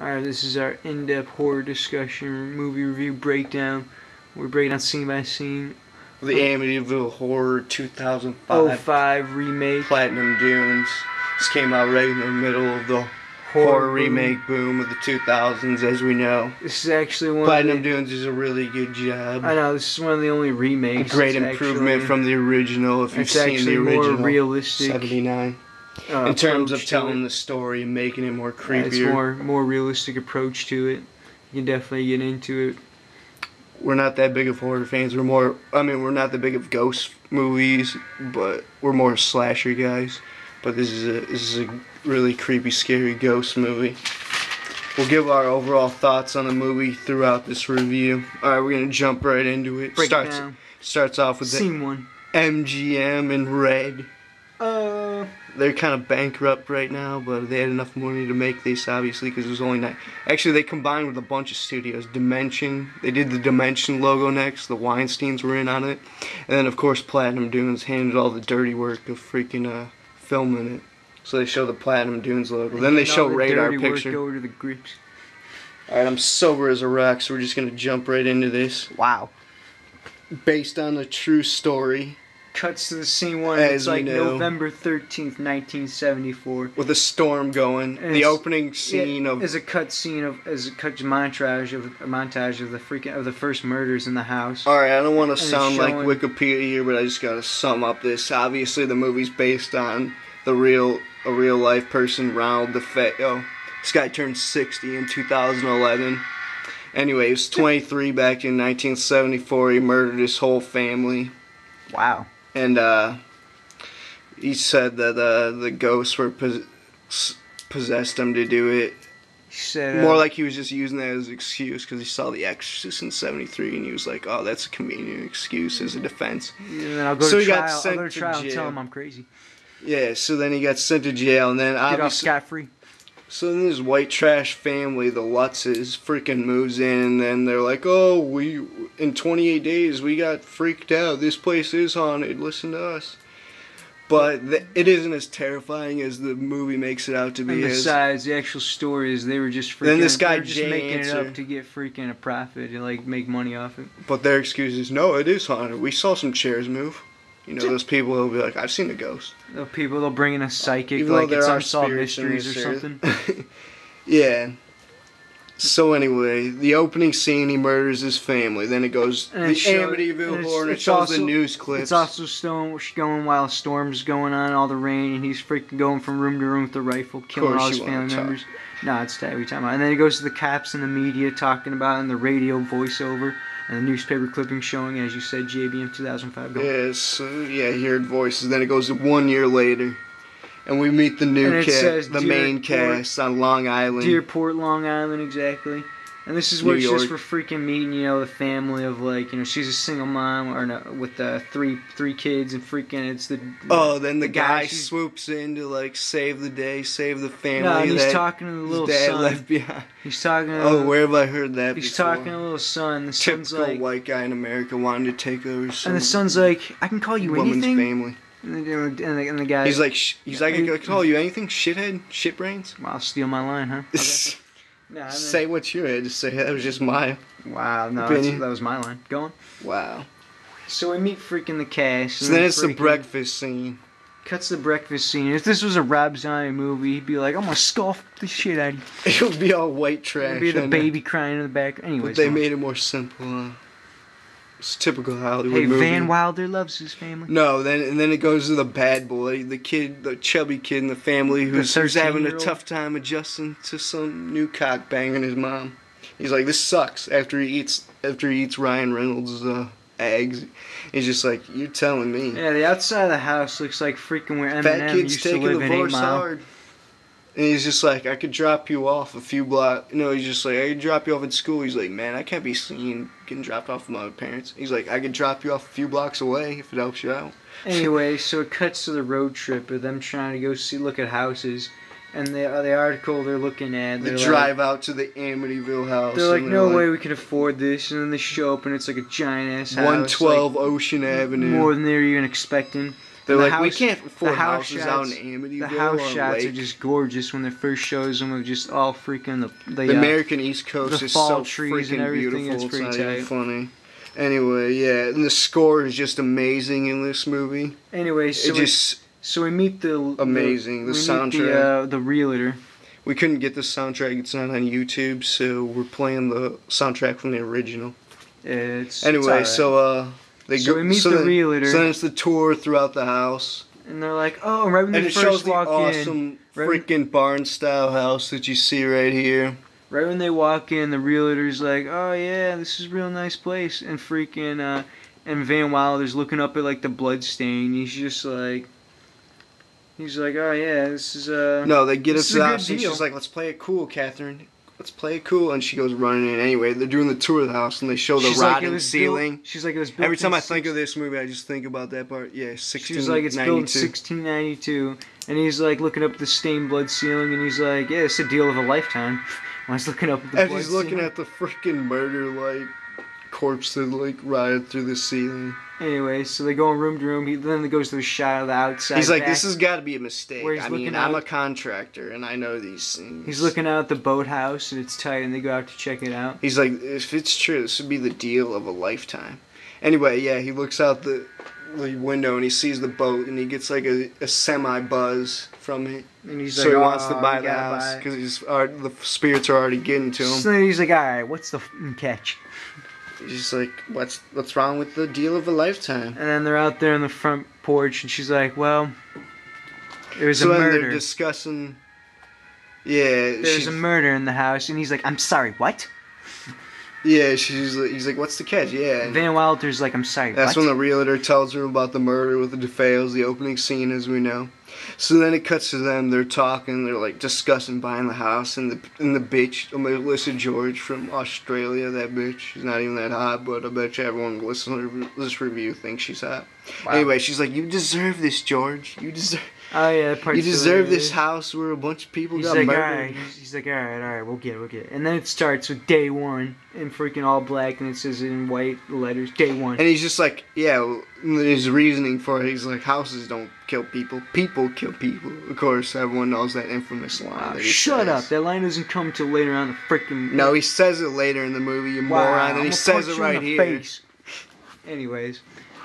Alright, this is our in-depth horror discussion, movie review breakdown. We're breaking down scene by scene. The Amityville Horror 2005 05 remake. Platinum Dunes. This came out right in the middle of the horror remake boom of the 2000s, as we know. This is actually one Platinum of the, Dunes is a really good job. I know, this is one of the only remakes. A great improvement from the original, if you've seen the original. More realistic. 79. In terms of telling the story and making it more creepier. It's more realistic approach to it. You can definitely get into it. We're not that big of horror fans. We're not that big of ghost movies, but we're more slasher guys. But this is a really creepy, scary ghost movie. We'll give our overall thoughts on the movie throughout this review. Alright, we're gonna jump right into it. Starts off with Scene 1. MGM in red. They're kind of bankrupt right now, but they had enough money to make this, obviously, because it was only 9. Actually, they combined with a bunch of studios. Dimension, they did the Dimension logo next. The Weinsteins were in on it. And then, of course, Platinum Dunes handled all the dirty work of freaking filming it. So they show the Platinum Dunes logo. Then they show radar picture. Go to the grips. Alright, I'm sober as a rock, so we're just going to jump right into this. Wow. Based on a true story. Cuts to the scene 1. It's like November 13th, 1974. With a storm going. And the opening scene is a montage of the first murders in the house. Alright, I don't want to sound like Wikipedia here, but I just gotta sum up this. Obviously, the movie's based on a real life person, Ronald DeFeo. This guy turned 60 in 2011. Anyway, he was 23 back in 1974. He murdered his whole family. Wow. And he said that the ghosts were possessed him to do it. He said, more like he was just using that as an excuse because he saw The Exorcist in '73 and he was like, "Oh, that's a convenient excuse as a defense." Yeah, then I'll go to trial and tell him I'm crazy. Yeah, so then he got sent to jail, and then get off scot-free. So then this white trash family, the Lutzes, freaking moves in, and then they're like, "Oh, in 28 days we got freaked out. This place is haunted. Listen to us." But it isn't as terrifying as the movie makes it out to be. And besides, the actual story is they were just freaking. Then this guy just making it up to get freaking a profit and like make money off it. But their excuse is, "No, it is haunted. We saw some chairs move." You know, those people who'll be like, "I've seen a ghost." The people, they'll bring in a psychic, like it's Unsolved Mysteries or something. Yeah. So anyway, the opening scene, he murders his family. Then it goes the Amityville Horror, and it shows the news clips. It's also going while a storm's going on, all the rain, and he's freaking going from room to room with the rifle, killing all his family members. No, it's that we talking about. And then he goes to the cops and the media talking about it, and the radio voiceover. And the newspaper clipping showing, as you said, JBM 2005. Yes, yeah, he heard voices. Then it goes to 1 year later. And we meet the new cast, the main cast on Long Island. Dearport, Long Island, exactly. And this is where it's just for freaking meeting, you know, the family of, like, you know, she's a single mom or no, with three kids and freaking it's the... Oh, then the guy swoops in to, like, save the day, save the family. No, and he's talking to the little son. Left behind. He's talking to... Oh, where have I heard that He's before? talking to the little son. The son's Typical like... white guy in America wanting to take over some... And the son's like, I can call you anything? Woman's family. And the guy... He's like, I can call you anything? Shithead? Shitbrains? Well, I'll steal my line, huh? Okay. No, say what you had to say. That was just my that was my line. Go on. Wow. So we meet freaking the cast. So then it's the breakfast scene. Cuts the breakfast scene. If this was a Rob Zombie movie, he'd be like, I'm gonna scoff the shit out of you. It would be all white trash. It'd be the baby crying in the back. Anyways, but they made it more simple. It's typical Hollywood movie. Van Wilder loves his family. No, then it goes to the bad boy, the chubby kid in the family who's having a tough time adjusting to some new cock banging his mom. He's like, this sucks. After he eats Ryan Reynolds' eggs, he's just like, you're telling me. Yeah, the outside of the house looks like freaking where Eminem used to live in 8 Mile. Hard. And he's just like, I could drop you off a few blocks. No, he's just like, I could drop you off at school. He's like, man, I can't be seen getting dropped off with my parents. He's like, I could drop you off a few blocks away if it helps you out. Anyway, so it cuts to the road trip of them trying to go look at houses. And the article they're looking at... They drive out to the Amityville house. They're like, no way we can afford this. And then they show up and it's like a giant-ass house. 112 Ocean Avenue. More than they're even expecting. They're like, we can't afford houses out in Amityville. The house shots are just gorgeous when it first shows them of just all freaking the American East Coast is so freaking beautiful. It's not tight. even funny. Anyway, yeah, and the score is just amazing in this movie. Anyway, so we meet the soundtrack. The realtor. We couldn't get the soundtrack; it's not on YouTube, so we're playing the soundtrack from the original. It's anyway, it's right. we meet the realtor. So then it's the tour throughout the house. And they're like, oh, right when they first walk in. And it shows the awesome freaking barn-style house that you see right here. Right when they walk in, the realtor's like, oh yeah, this is a real nice place. And freaking, and Van Wilder's looking up at like the blood stain. He's just like, oh yeah, this is No, they get up to the house and she's like, let's play it cool, Catherine. Let's play it cool, and she goes running in. Anyway, they're doing the tour of the house, and they show the rotting ceiling. She's like, it was built every time I think of this movie, I just think about that part. Yeah, 1692. She's like, it's built in 1692, and he's like looking up at the stained blood ceiling, and he's like, yeah, it's a deal of a lifetime. I was looking up at the blood ceiling. As he's looking at the freaking murder, like, corpse that, like, rotted through the ceiling. Anyway, so they go in room to room. Then it goes to a shot of the outside. He's like, this has got to be a mistake. I mean, I'm a contractor, and I know these things. He's looking out at the boathouse, and it's tight, and they go out to check it out. He's like, if it's true, this would be the deal of a lifetime. Anyway, yeah, he looks out the window, and he sees the boat, and he gets, like, a semi-buzz from it. And he's so he wants to buy the house, because the spirits are already getting to him. So he's like, all right, what's the catch? He's just like, what's wrong with the deal of a lifetime? And then they're out there on the front porch, and she's like, well, there's a murder. So then they're discussing, there's a murder in the house, and he's like, I'm sorry, what? Yeah, he's like, what's the catch? Yeah. And Van Wilder's like, I'm sorry, That's when the realtor tells her about the murder with the DeFeos, the opening scene, as we know. So then it cuts to them, they're talking, they're like discussing buying the house, and the bitch, Melissa George from Australia, that bitch, she's not even that hot, but I bet you everyone listening to this review thinks she's hot. Wow. Anyway, she's like, you deserve this, George. You deserve... Oh yeah, you deserve this house where a bunch of people got murdered. He's like, all right, we'll get it. And then it starts with day one in freaking all black, and it says in white letters, day one. And he's just like, yeah, his reasoning for it, he's like, houses don't kill people, people kill people. Of course, everyone knows that infamous line. Shut up! That line doesn't come till later on the freaking. No, he says it later in the movie, you moron, and he says it right here. Face. Anyways.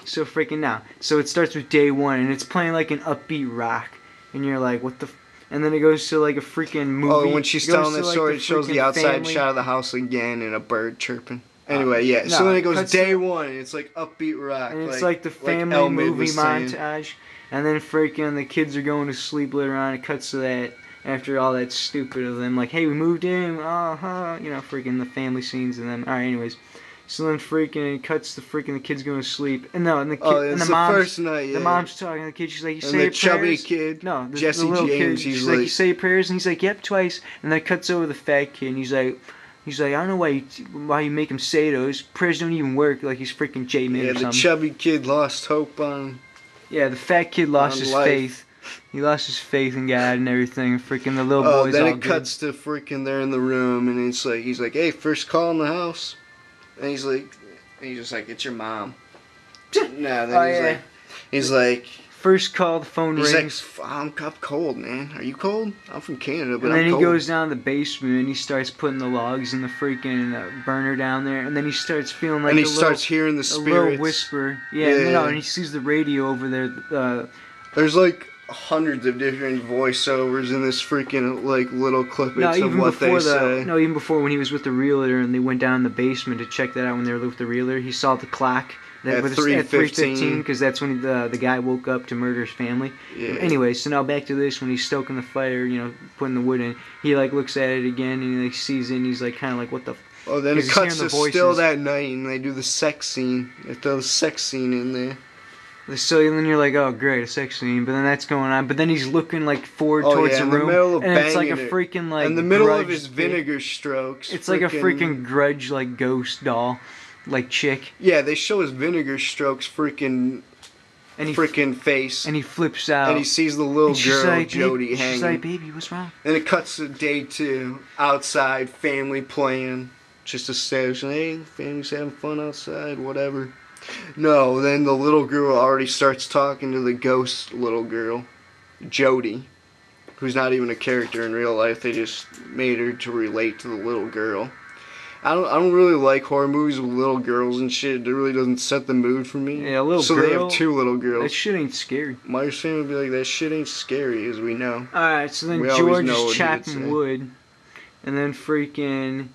So freaking now. So it starts with day one, and it's playing like an upbeat rock, and you're like, what the? And then it goes to like a freaking movie. Oh, when she's telling the story, it shows the outside shot of the house again and a bird chirping. Anyway, yeah. So then it goes day one, and it's like upbeat rock, and it's like the family movie montage, and then freaking the kids are going to sleep later on. It cuts to that after all that stupid of them, like, hey, we moved in, freaking the family scenes, and then all right, anyways. So then freaking it cuts to freaking the kids going to sleep. And no, and the kid and the mom's first night, yeah. The mom's talking to the kid, she's like, you say your prayers? Chubby kid. No, Jesse the little James, kid, she's like, you say your prayers? And he's like, yep, twice. And then it cuts over the fat kid, and he's like, I don't know why you make him say those. Prayers don't even work, like he's freaking J-Man or something. Yeah, the chubby kid lost hope on... Yeah, the fat kid lost his faith. He lost his faith in God and everything. Freaking the little boy's then all it cuts to freaking they're in the room, and it's like, he's like, hey, first call in the house. And he's just like, it's your mom. No, then he's like, first call, the phone rings. He's like, I'm cold, man. Are you cold? I'm from Canada, but I'm cold. And then he goes down to the basement, and he starts putting the logs in the freaking burner down there, and then he starts feeling like starts hearing the spirits. A little whisper. Yeah. And he sees the radio over there. There's like hundreds of different voiceovers in this freaking like little clippets of what they say. No, even before when he was with the realtor and they went down in the basement to check that out when they were with the realtor, he saw the clock at 3:15 because that's when the guy woke up to murder his family. Yeah. Anyway, so now back to this when he's stoking the fire, putting the wood in. He like looks at it again and he like sees it and he's like kind of like what the. Oh, then it cuts to still that night and they do the sex scene. They throw the sex scene in there. So then you're like, oh great, a sex scene, but then that's going on. But then he's looking like forward towards the room, and it's like a freaking like. In the middle of his vinegar strokes. It's like a freaking grudge like ghost doll, like chick. Yeah, they show his vinegar strokes freaking face, and he flips out, and he sees the little girl like, Jody hanging. She's like, baby, what's wrong? And it cuts to day 2, outside, family playing, just establishing, hey, family's having fun outside, whatever. No, then the little girl already starts talking to the ghost little girl, Jody, who's not even a character in real life. They just made her to relate to the little girl. I don't really like horror movies with little girls and shit. It really doesn't set the mood for me. Yeah, a little so girl. So they have two little girls. That shit ain't scary. My family would be like, that shit ain't scary, as we know. Alright, so then George is chopping wood, and then freaking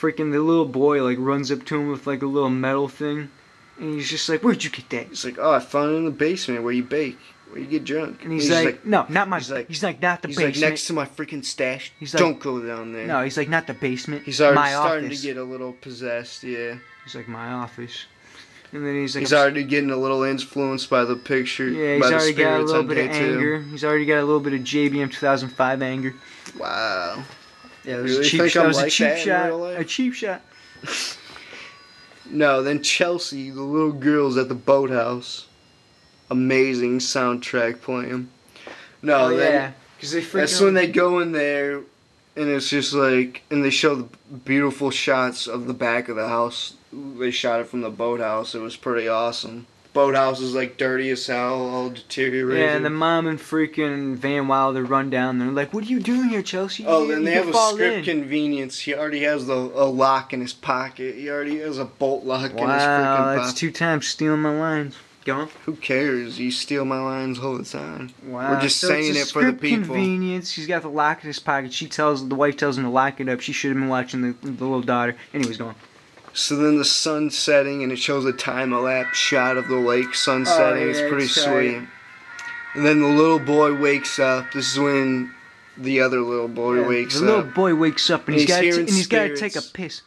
the little boy like runs up to him with like a little metal thing, and he's just like, "Where'd you get that?" He's like, "Oh, I found it in the basement where you bake, where you get drunk." And he's like, "No, not my." He's like, "Not the basement." He's like, "Next to my freaking stash." He's like, "Don't go down there." No, he's like, "Not the basement." He's already my starting office. to get a little possessed. Yeah. He's like, "My office." And then he's like, he's already getting a little influenced by the picture. Yeah, he's already got a little bit of anger. He's already got a little bit of JBM 2005 anger. Wow. Yeah, that was a cheap shot. A cheap shot. No, then Chelsea, the little girl's at the boathouse. Amazing soundtrack playing. No, yeah, because they freaking. That's when they go in there, and it's just like, and they show the beautiful shots of the back of the house. They shot it from the boathouse. It was pretty awesome. Boathouse is like dirty as hell, all deteriorated. Yeah, and the mom and freaking Van Wilder run down there like, "What are you doing here, Chelsea?" Oh, then they have a script convenience. He already has a lock in his pocket. He already has a bolt lock in his freaking pocket. Wow, that's 2 times stealing my lines. Go on. Who cares? You steal my lines all the time. Wow. We're just saying it for the people. Convenience. He's got the lock in his pocket. The wife tells him to lock it up. She should have been watching the little daughter. Anyways, go on. So then the sun's setting, and it shows a time-elapse shot of the lake sunsetting. Yeah, it's pretty sweet. And then the little boy wakes up. This is when the other little boy wakes up. The little boy wakes up, and he's got to take a piss.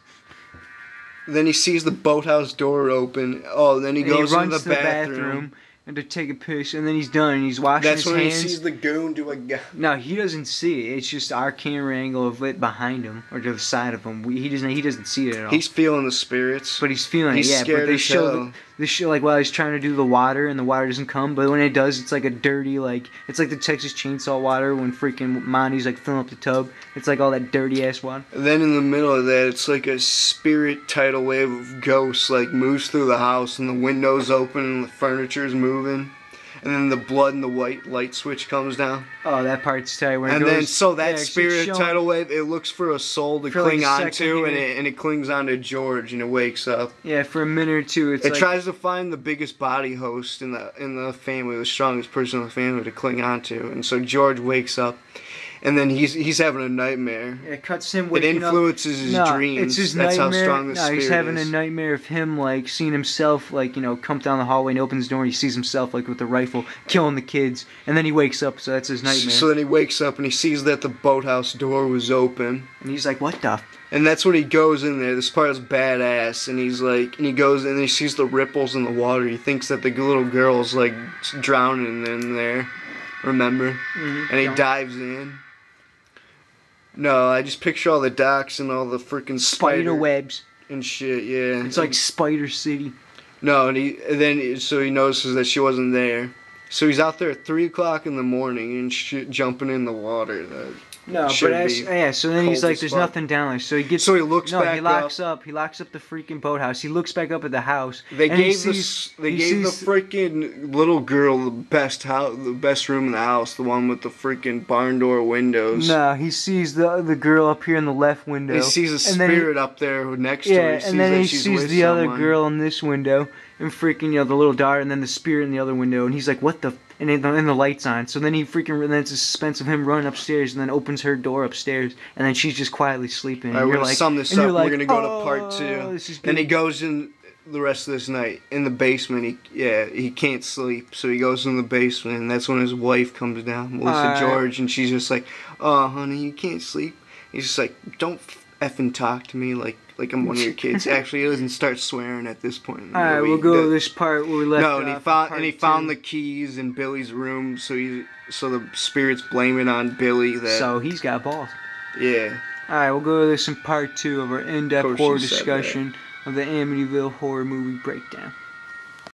Then he sees the boathouse door open. Oh, then he goes into the bathroom. And to take a piss, and then he's done, and he's washing his hands. That's when he sees the goon do a gun. No, he doesn't see it. It's just our camera angle of it behind him, or to the side of him. He doesn't see it at all. He's feeling the spirits. But he's feeling it, yeah. Scared but they show like while he's trying to do the water, and the water doesn't come. But when it does, it's like a dirty, like it's like the Texas Chainsaw water when freaking Monty's like filling up the tub. It's like all that dirty ass water. And then in the middle of that, it's like a spirit tidal wave of ghosts like moves through the house, and the windows open, and the furniture's moving. And then the blood and the white light switch comes down. Oh, that part's tight. That spirit tidal wave, it looks for a soul to cling onto, and it clings onto George, and it wakes up. Yeah, for a minute or two, it tries to find the biggest body host in the family, the strongest person in the family to cling onto, and so George wakes up. And then he's having a nightmare. It cuts him waking up. It influences his dreams. It's his That's nightmare. how strong the spirit is. He's having a nightmare of him, like, seeing himself, like, come down the hallway and opens the door and he sees himself, like, with the rifle, killing the kids. And then he wakes up, so that's his nightmare. So then he wakes up and he sees that the boathouse door was open. And he's like, what the? And that's when he goes in there. This part is badass. And he's like, and he goes and he sees the ripples in the water. He thinks that the little girl's, like, drowning in there. Remember? Mm-hmm. And he dives in. No, I just picture all the docks and all the freaking spider webs and shit. Yeah, it's like Spider City. No, and he notices that she wasn't there. So he's out there at 3 o'clock in the morning and jumping in the water. No, but so then he's like, "There's nothing down there." So he gets. So he looks back. He locks up. He locks up the freaking boathouse. He looks back up at the house. They gave the freaking little girl the best room in the house, the one with the freaking barn door windows. No, he sees the girl up here in the left window. He sees a spirit up there next to her. And then he sees the other girl in this window, and freaking the little daughter, and then the spirit in the other window, and he's like, "What the?" And then the lights on. So then then it's a suspense of him running upstairs, and then opens her door upstairs, and then she's just quietly sleeping. All right, we're gonna sum this up. We're gonna go to part 2. And he goes in the rest of this night in the basement. He can't sleep, so he goes in the basement, and that's when his wife comes down, Melissa George, and she's just like, "Oh, honey, you can't sleep." He's just like, "Don't effing talk to me like I'm one of your kids." Actually, he doesn't start swearing at this point. Alright, we'll go to this part where we left off. No, and he found the keys in Billy's room, so the spirit's blaming on Billy that. So he's got balls. Yeah. Alright, we'll go to this in part 2 of our in-depth horror discussion of the Amityville horror movie breakdown.